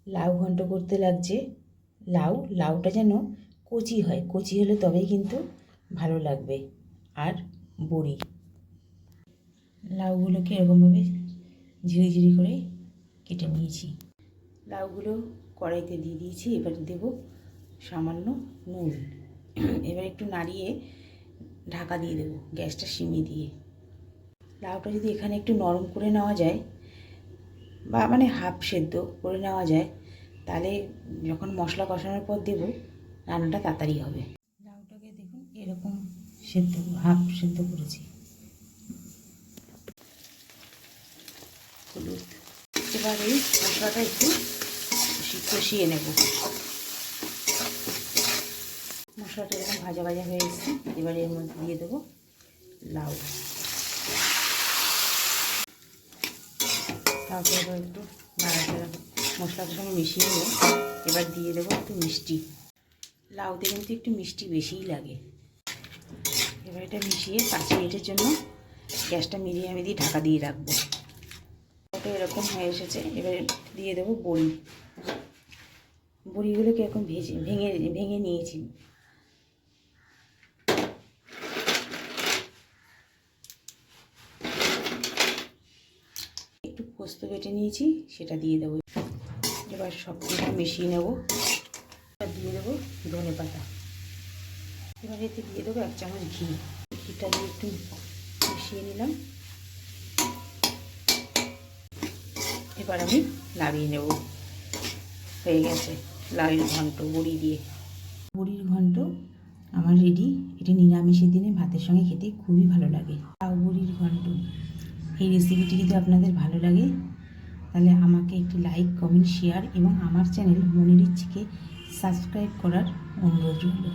লাউ ঘন্ট করতে লাগছে। লাউটা যেন কচি হয়, কচি হলে তবেই কিন্তু ভালো লাগবে। আর বড়ি, লাউগুলোকে এরকমভাবে ঝিরি করে কেটে নিয়েছি। লাউগুলো কড়াইতে দিয়ে দিয়েছি। এবার দেব সামান্য নুন। এবার একটু নাড়িয়ে ঢাকা দিয়ে দেবো, গ্যাসটা সিমিয়ে দিয়ে। লাউটা যদি এখানে একটু নরম করে নেওয়া যায়, বা মানে হাফ সেদ্ধ করে নেওয়া যায়, তাহলে যখন মশলা কষানোর পর দেব রান্নাটা তাড়াতাড়ি হবে। লাউটাকে দেখুন এরকম সেদ্ধ, হাফ সেদ্ধ করেছি। হলুদ। এবার এই মশলাটা একটু কষিয়ে নেব। মশলাটা এরকম ভাজা হয়ে এসেছে। এবার এর মধ্যে দিয়ে দেবো লাউটা এবার একটু নাড়াচাড়া মশলাটার সঙ্গে মিশিয়ে নেব। এবার দিয়ে দেবো একটু মিষ্টি। লাউতে কিন্তু একটু মিষ্টি বেশিই লাগে। এবার এটা মিশিয়ে 5 মিনিটের জন্য গ্যাসটা মিডিয়ামে দিয়ে ঢাকা দিয়ে রাখবো। ওটা এরকম হয়ে এসেছে। এবার দিয়ে দেবো বড়িগুলোকে এরকম ভেঙে নিয়েছি। একটু পোস্ত বেটে নিয়েছি, সেটা দিয়ে দেবো। এবার সব কিছু মিশিয়ে নেব। দিয়ে দেবো ধনেপাতা। এবার এতে দিয়ে দেবো 1 চামচ ঘি। ঘিটা দিয়ে একটু মিশিয়ে নিলাম। এবার আমি নামিয়ে নেব। হয়ে গেছে লাউয়ের ঘন্ট বড়ি দিয়ে। বড়ির ঘন্ট আমার রেডি। এটি নিরামিষের দিনে ভাতের সঙ্গে খেতে খুবই ভালো লাগে। লাউ বড়ির ঘন্ট, এই রেসিপিটি যদি আপনাদের ভালো লাগে তাহলে আমাকে একটি লাইক, কমেন্ট, শেয়ার এবং আমার চ্যানেল মনের ইচ্ছেকে সাবস্ক্রাইব করার অনুরোধ রইল।